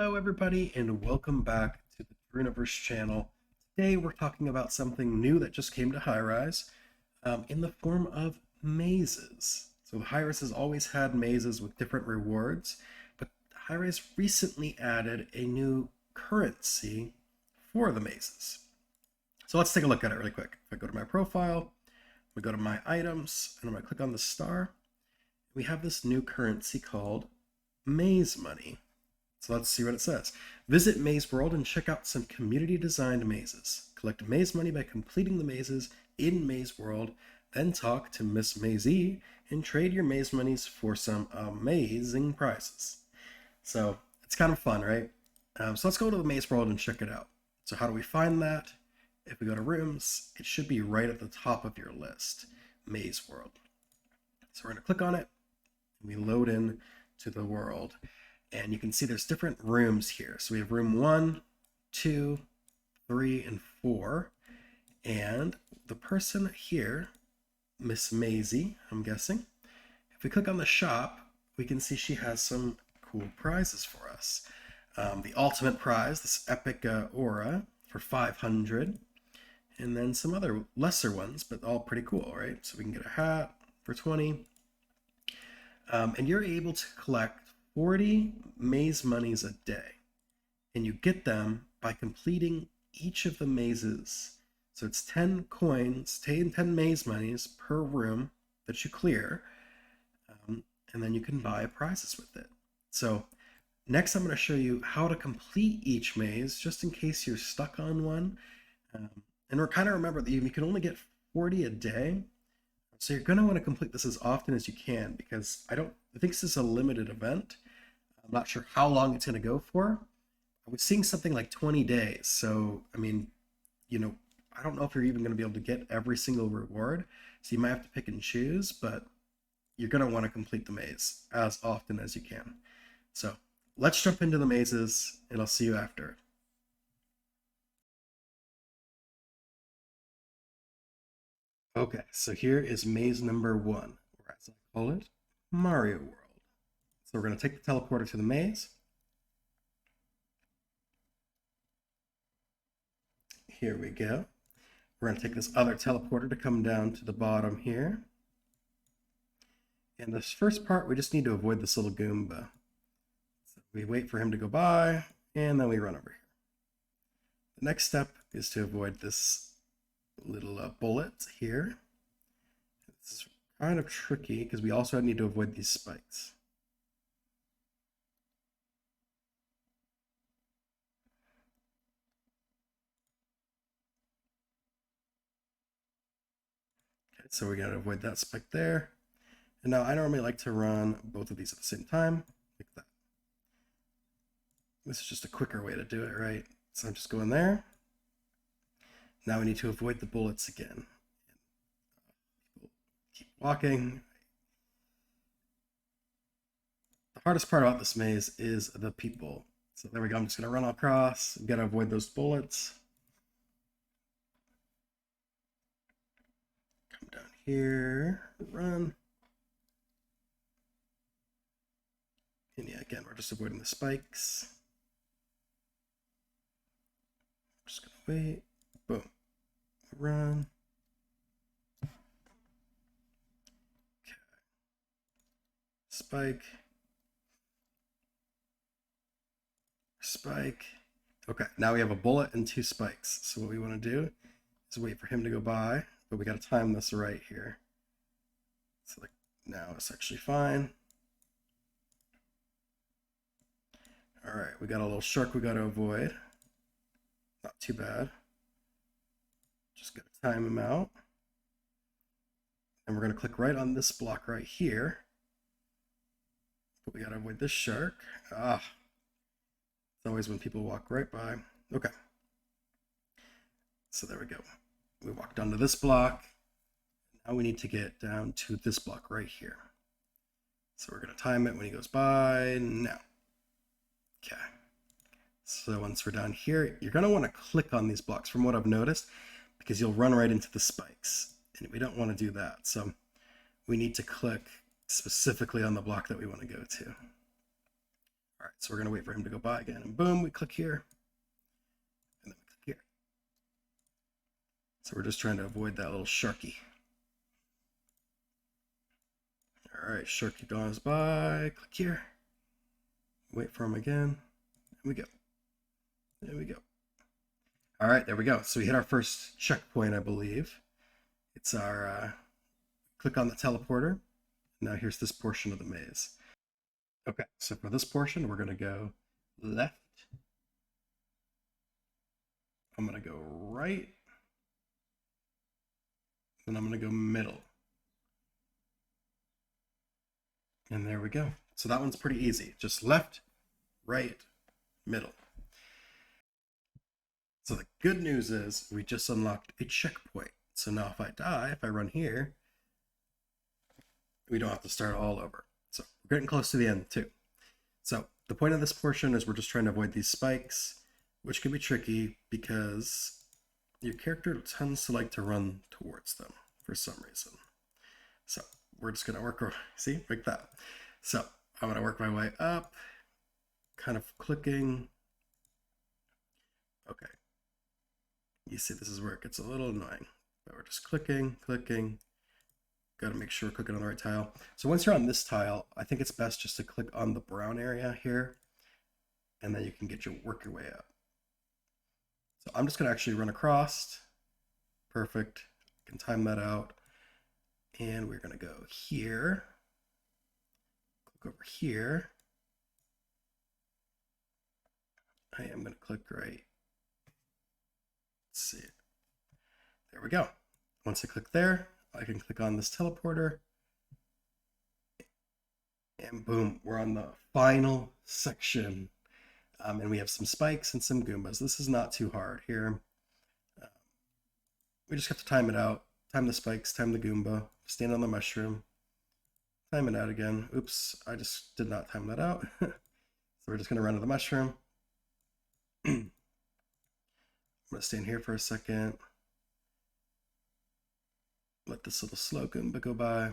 Hello everybody and welcome back to the Universe channel. Today we're talking about something new that just came to HighRise in the form of mazes. So HighRise has always had mazes with different rewards, but HighRise recently added a new currency for the mazes. So let's take a look at it really quick. If I go to my profile, we go to my items, and I'm going to click on the star. We have this new currency called Maze Money. So let's see what it says. Visit Maze World and check out some community-designed mazes. Collect maze money by completing the mazes in Maze World, then talk to Miss Mazey and trade your maze monies for some amazing prizes. So it's kind of fun, right? So let's go to the Maze World and check it out. So how do we find that? If we go to rooms, it should be right at the top of your list, Maze World. So we're going to click on it, and we load in to the world. And you can see there's different rooms here. So we have room 1, 2, 3, and 4. And the person here, Miss Maisie, I'm guessing, if we click on the shop, we can see she has some cool prizes for us. The ultimate prize, this epic aura for 500. And then some other lesser ones, but all pretty cool, right? So we can get a hat for 20. And you're able to collect 40 maze monies a day, and you get them by completing each of the mazes. So it's 10 coins, 10 maze monies per room that you clear, and then you can buy prizes with it. So next I'm going to show you how to complete each maze, just in case you're stuck on one. And kind of remember that you can only get 40 a day. So you're going to want to complete this as often as you can, because I think this is a limited event. I'm not sure how long it's going to go for. I was seeing something like 20 days. So, I mean, I don't know if you're even going to be able to get every single reward. So you might have to pick and choose, but you're going to want to complete the maze as often as you can. So let's jump into the mazes, and I'll see you after. Okay, so here is maze number 1, or as I call it, Mario World. So we're going to take the teleporter to the maze. Here we go. We're going to take this other teleporter to come down to the bottom here. And this first part, we just need to avoid this little Goomba. So we wait for him to go by, and then we run over here. The next step is to avoid this little bullet here. This is kind of tricky because we also need to avoid these spikes. Okay, so we got to avoid that spike there. And now I normally like to run both of these at the same time, like that. This is just a quicker way to do it, right? So I'm just going there. Now we need to avoid the bullets again. Keep walking. The hardest part about this maze is the people. So there we go. I'm just going to run across. We've got to avoid those bullets. Come down here. Run. And yeah, again, we're just avoiding the spikes. Just going to wait. Boom. Run. Okay. Spike. Spike. Okay, now we have a bullet and 2 spikes. So what we want to do is wait for him to go by, but we got to time this right here. So like now it's actually fine. All right, we got a little shark we got to avoid. Not too bad. Just got to time him out. And we're going to click right on this block right here. But we got to avoid this shark. It's always when people walk right by. Okay. So there we go. We walked onto this block. Now we need to get down to this block right here. So we're going to time it when he goes by now. Okay. So once we're down here, you're going to want to click on these blocks from what I've noticed, because you'll run right into the spikes. And we don't want to do that. So we need to click specifically on the block that we want to go to. All All right, so we're gonna wait for him to go by again, and boom, we click here, and then we click here. So we're just trying to avoid that little sharky. All right, sharky goes by, click here, wait for him again, there we go. There we go. All right, there we go. So we hit our first checkpoint, I believe. It's our, click on the teleporter. Now here's this portion of the maze. Okay, so for this portion, we're gonna go left. I'm gonna go right. Then I'm gonna go middle. And there we go. So that one's pretty easy. Just left, right, middle. So the good news is we just unlocked a checkpoint. So now if I die, if I run here, we don't have to start all over. So we're getting close to the end too. So the point of this portion is we're just trying to avoid these spikes, which can be tricky because your character tends to like to run towards them for some reason. So we're just gonna work, see, like that. So I'm gonna work my way up, kind of clicking. Okay. You see, this is where it gets a little annoying, but we're just clicking. Got to make sure we're clicking on the right tile. So once you're on this tile, I think it's best just to click on the brown area here, and then you can work your way up. So I'm just going to actually run across. Perfect. Can time that out. And we're going to go here. Click over here. I am going to click right. Let's see. There we go. Once I click there, I can click on this teleporter. And boom, we're on the final section. And we have some spikes and some Goombas. This is not too hard here. We just have to time it out. Time the spikes, time the Goomba, stand on the mushroom, time it out again. Oops, I just did not time that out. So we're just going to run to the mushroom. I'm going to stand here for a second. Let this little slow Goomba go by.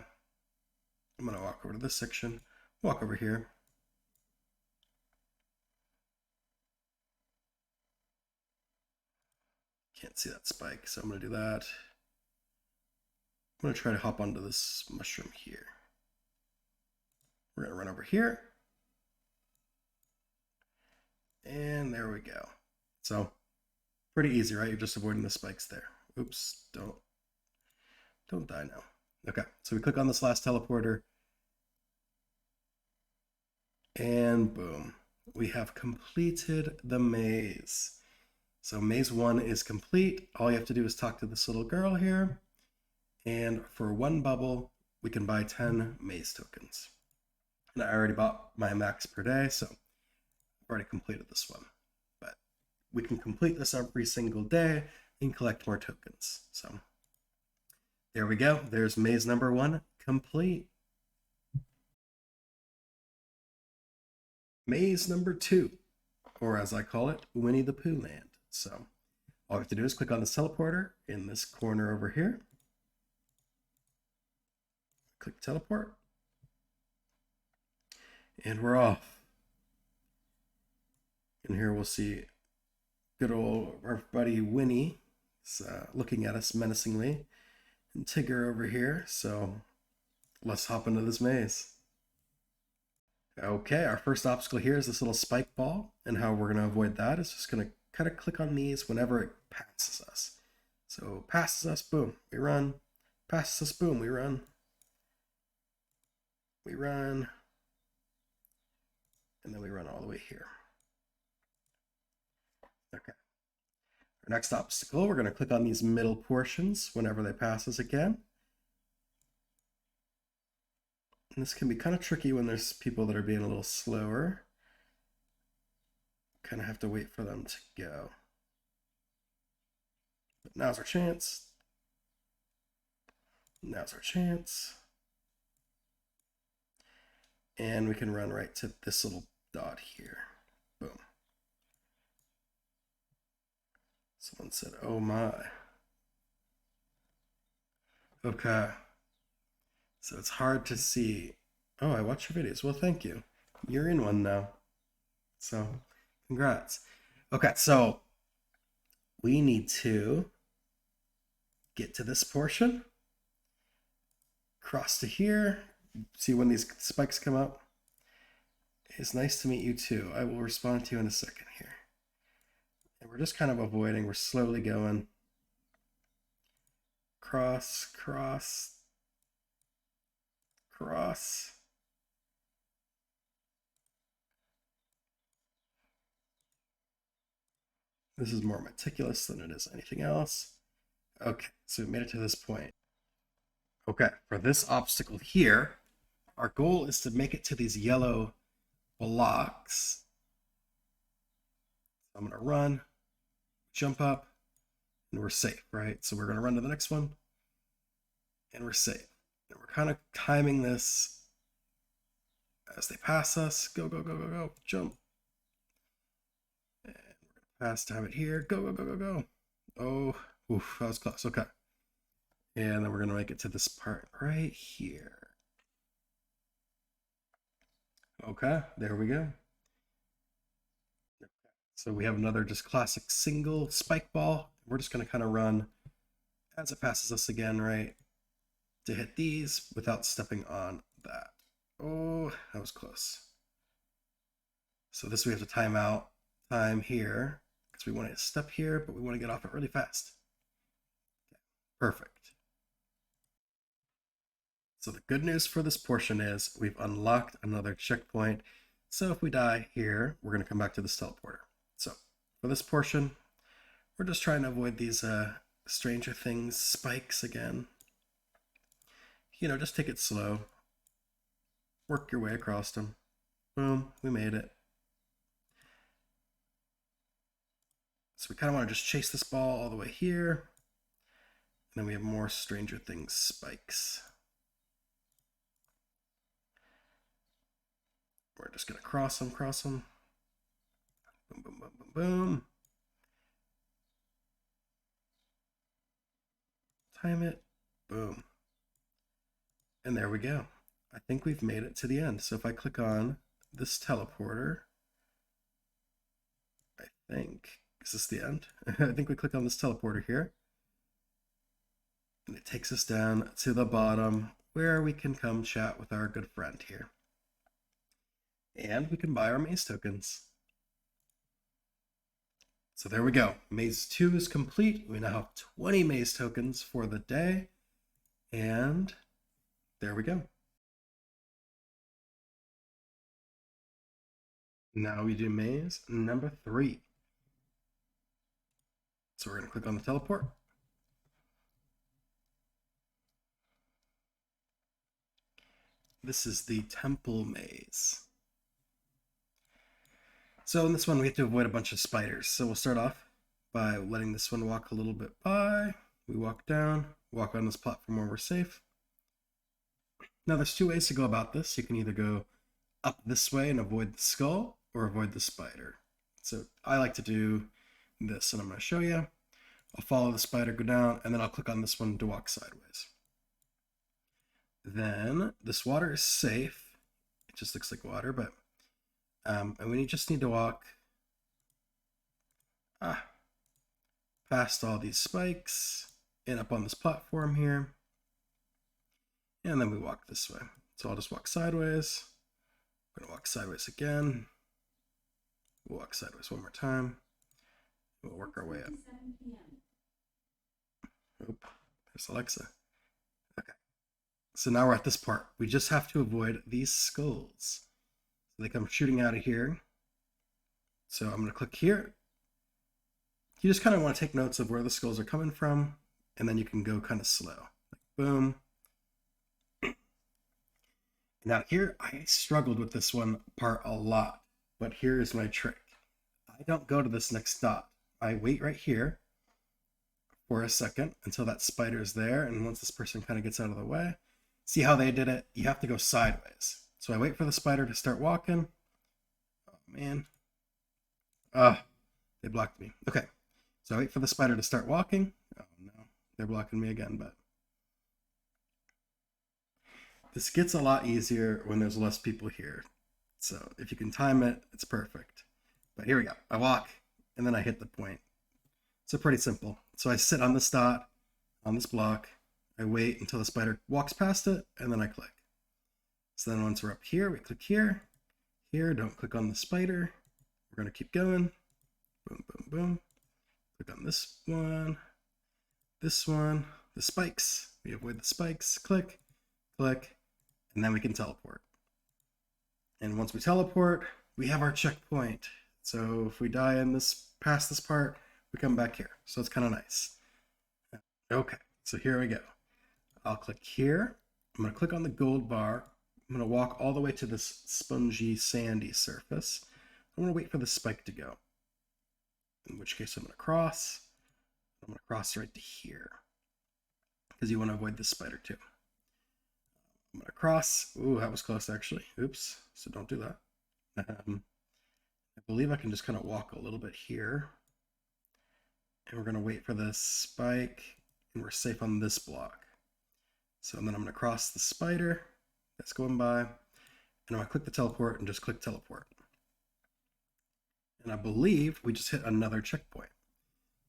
I'm going to walk over to this section, walk over here. Can't see that spike, so I'm going to do that. I'm going to try to hop onto this mushroom here. We're going to run over here. And there we go. So, pretty easy, right? You're just avoiding the spikes there. Oops, don't die now. Okay, so we click on this last teleporter. And boom, we have completed the maze. So maze 1 is complete. All you have to do is talk to this little girl here. And for 1 bubble, we can buy 10 maze tokens. And I already bought my max per day, so I've already completed this one. But we can complete this every single day and collect more tokens. So there we go. There's maze number 1 complete. Maze number 2, or as I call it, Winnie the Pooh land. So all we have to do is click on this teleporter in this corner over here. Click teleport. And we're off. And here we'll see good old our buddy Winnie is looking at us menacingly. And Tigger over here. So let's hop into this maze. Okay, our first obstacle here is this little spike ball. And how we're going to avoid that is just going to kind of click on these whenever it passes us. So passes us, boom, we run. Passes us, boom, we run. We run. And then we run all the way here. Okay. Our next obstacle, we're going to click on these middle portions whenever they pass us again. And this can be kind of tricky when there's people that are being a little slower. Kind of have to wait for them to go. But now's our chance. Now's our chance. And we can run right to this little dot here. Boom. Someone said, oh my. Okay. So it's hard to see. Oh, I watch your videos. Well, thank you. You're in one now. So, congrats. Okay, so we need to get to this portion, cross to here, see when these spikes come up. It's nice to meet you too. I will respond to you in a second here. And we're just kind of avoiding, we're slowly going. Cross, cross, cross. This is more meticulous than it is anything else. Okay, so we made it to this point. Okay, for this obstacle here, our goal is to make it to these yellow blocks. So I'm going to run, jump up, and we're safe, right? So we're going to run to the next one, and we're safe. And we're kind of timing this as they pass us. Go, go, go, go, go, jump. And we're going to pass, time it here. Go, go, go, go, go. Oh, oof, that was close. Okay. And then we're going to make it to this part right here. Okay, there we go. So we have another just classic single spike ball. We're just going to kind of run as it passes us again, right? To hit these without stepping on that. Oh, that was close. So this we have to time here because we want to step here, but we want to get off it really fast. Okay, perfect. So the good news for this portion is we've unlocked another checkpoint. So if we die here, we're going to come back to this teleporter. So for this portion, we're just trying to avoid these Stranger Things spikes again. You know, just take it slow. Work your way across them. Boom, we made it. So we kind of want to just chase this ball all the way here. And then we have more Stranger Things spikes. We're just going to cross them, cross them. Boom, boom, boom, boom, boom. Time it. Boom. And there we go. I think we've made it to the end. So if I click on this teleporter, I think, is this the end? I think we click on this teleporter here. And it takes us down to the bottom where we can come chat with our good friend here. And we can buy our maze tokens. So there we go. Maze 2 is complete. We now have 20 maze tokens for the day. And there we go. Now we do maze number 3. So we're going to click on the teleport. This is the temple maze. So in this one, we have to avoid a bunch of spiders. So we'll start off by letting this one walk a little bit by. We walk down, walk on this platform where we're safe. Now there's 2 ways to go about this. You can either go up this way and avoid the skull or avoid the spider. So I like to do this, and I'm going to show you. I'll follow the spider, go down, and then I'll click on this one to walk sideways. Then this water is safe. It just looks like water, but and we just need to walk past all these spikes and up on this platform here. And then we walk this way. So I'll just walk sideways. I'm going to walk sideways again. We'll walk sideways one more time. We'll work our way up. Oop, there's Alexa. Okay. So now we're at this part. We just have to avoid these skulls. So they come shooting out of here. So I'm going to click here. You just kind of want to take notes of where the skulls are coming from, and then you can go kind of slow. Like boom. Now here, I struggled with this one part a lot, but here is my trick. I don't go to this next dot. I wait right here for a second until that spider is there, and once this person kind of gets out of the way, see how they did it? You have to go sideways. So I wait for the spider to start walking. Oh man. They blocked me. Okay. So I wait for the spider to start walking. Oh no, they're blocking me again, but this gets a lot easier when there's less people here. So if you can time it, it's perfect. But here we go. I walk, and then I hit the point. So pretty simple. So I sit on this dot, on this block, I wait until the spider walks past it, and then I click. So then once we're up here, we click here, here, don't click on the spider. We're gonna keep going. Boom, boom, boom. Click on this one, the spikes. We avoid the spikes, click, click, and then we can teleport. And once we teleport, we have our checkpoint. So if we die in this, past this part, we come back here. So it's kind of nice. Okay, so here we go. I'll click here. I'm gonna click on the gold bar. I'm gonna walk all the way to this spongy, sandy surface. I'm gonna wait for the spike to go. In which case I'm gonna cross. I'm gonna cross right to here. Because you wanna avoid this spider too. I'm gonna cross. Ooh, that was close actually. Oops, so don't do that. I believe I can just kind of walk a little bit here. And we're gonna wait for this spike, and we're safe on this block. So then I'm gonna cross the spider that's going by, and I'm gonna click the teleport and just click teleport. And I believe we just hit another checkpoint.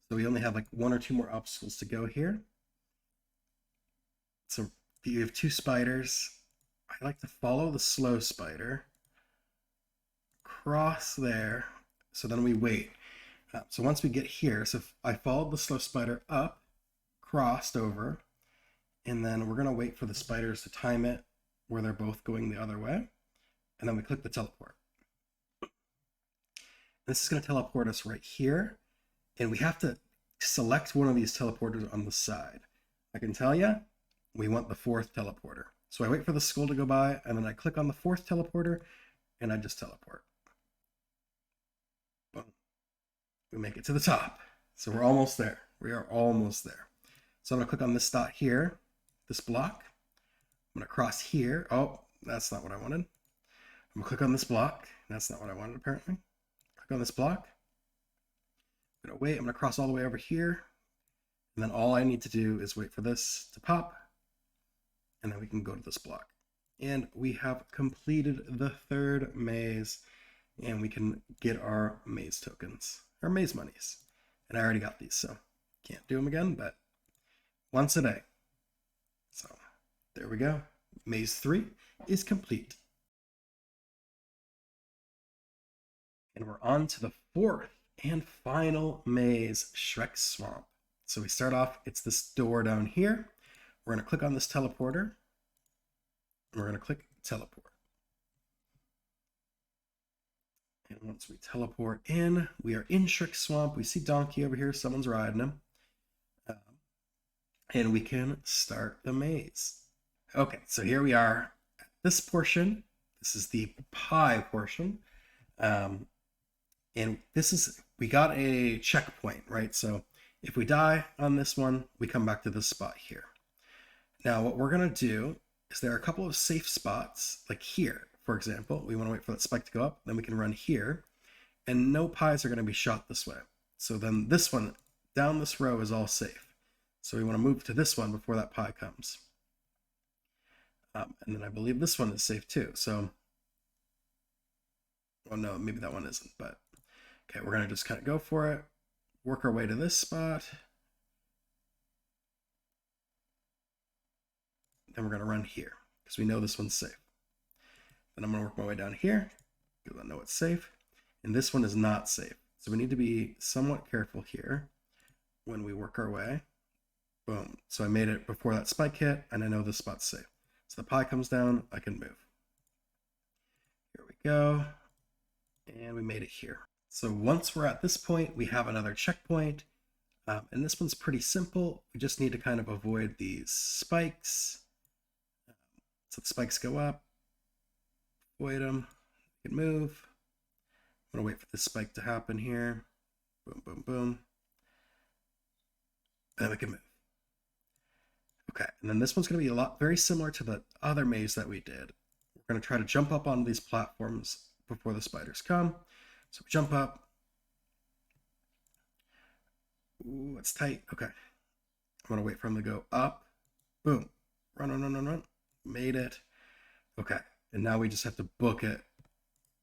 So we only have like 1 or 2 more obstacles to go here. So you have 2 spiders. I like to follow the slow spider, cross there, so then we wait. So once we get here, so if I followed the slow spider up, crossed over, and then we're gonna wait for the spiders to time it where they're both going the other way, and then we click the teleport. This is gonna teleport us right here, and we have to select one of these teleporters on the side. I can tell you, we want the 4th teleporter. So I wait for the skull to go by, and then I click on the 4th teleporter, and I just teleport. Boom. We make it to the top. So we're almost there. We are almost there. So I'm gonna click on this dot here, this block. I'm gonna cross here. Oh, that's not what I wanted. I'm gonna click on this block. That's not what I wanted apparently. Click on this block. I'm gonna wait, I'm gonna cross all the way over here. And then all I need to do is wait for this to pop. And then we can go to this block. And we have completed the 3rd maze. And we can get our maze tokens, our maze monies. And I already got these, so can't do them again, but once a day. So there we go. Maze 3 is complete. And we're on to the 4th and final maze, Shrek Swamp. So we start off, it's this door down here. We're gonna click on this teleporter. And we're gonna click teleport. And once we teleport in, we are in Shrek Swamp. We see Donkey over here, someone's riding him. And we can start the maze. Okay, so here we are at this portion. This is the pie portion. And this is, we got a checkpoint, right? So if we die on this one, we come back to this spot here. Now what we're gonna do is there are a couple of safe spots, like here, for example. We wanna wait for that spike to go up, then we can run here, and no pies are gonna be shot this way. So then this one, down this row is all safe. So we wanna move to this one before that pie comes. And then I believe this one is safe too. So, well, no, maybe that one isn't, but okay, we're gonna just kind of go for it, work our way to this spot. Then we're gonna run here because we know this one's safe. Then I'm gonna work my way down here because I know it's safe. And this one is not safe. So we need to be somewhat careful here when we work our way. Boom. So I made it before that spike hit, and I know this spot's safe. So the pie comes down, I can move. Here we go. And we made it here. So once we're at this point, we have another checkpoint. And this one's pretty simple. We just need to kind of avoid these spikes. So the spikes go up. Avoid them. We can move. I'm gonna wait for this spike to happen here. Boom, boom, boom. And then we can move. Okay, and then this one's gonna be a lot very similar to the other maze that we did. We're gonna try to jump up on these platforms before the spiders come. So we jump up. Ooh, it's tight. Okay. I'm gonna wait for him to go up. Boom. Run, run, run, run, run. Made it. Okay. And now we just have to book it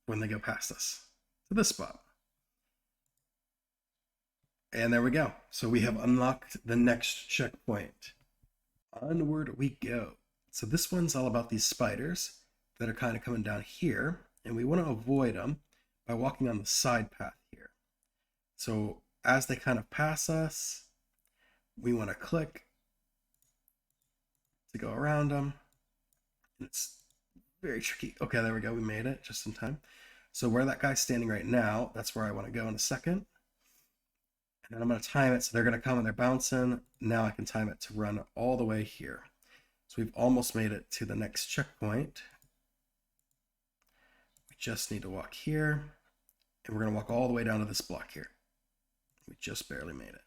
when they go past us to this spot. And there we go. So we have unlocked the next checkpoint. Onward we go. So this one's all about these spiders that are kind of coming down here, and we want to avoid them by walking on the side path here. So as they kind of pass us, we want to click to go around them. And it's very tricky. Okay, there we go. We made it just in time. So where that guy's standing right now, that's where I want to go in a second. And then I'm going to time it so they're going to come and they're bouncing. Now I can time it to run all the way here. So we've almost made it to the next checkpoint. We just need to walk here. And we're going to walk all the way down to this block here. We just barely made it.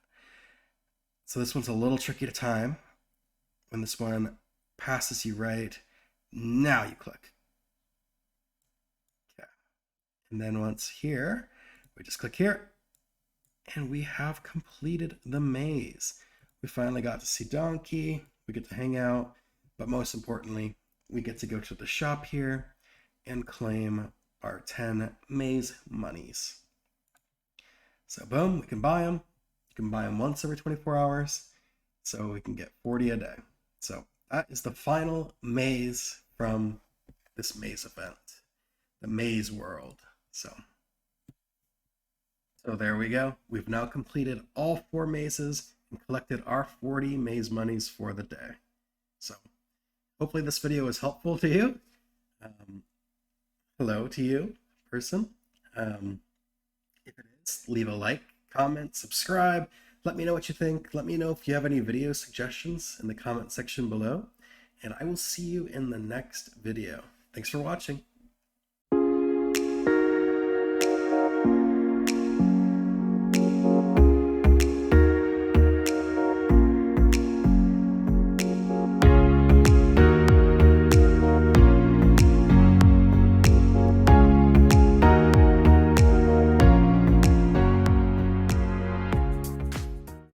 So this one's a little tricky to time. When this one passes you right, now you click. Okay. And then once here, we just click here. And we have completed the maze. We finally got to see Donkey. We get to hang out. But most importantly, we get to go to the shop here and claim our 10 maze monies. So boom, we can buy them. You can buy them once every 24 hours. So we can get 40 a day. So that is the final maze from this maze event. The maze world. So there we go. We've now completed all 4 mazes and collected our 40 maze monies for the day. So hopefully this video was helpful to you. Hello to you, person. If it is, leave a like, comment, subscribe. Let me know what you think. Let me know if you have any video suggestions in the comment section below. And I will see you in the next video. Thanks for watching.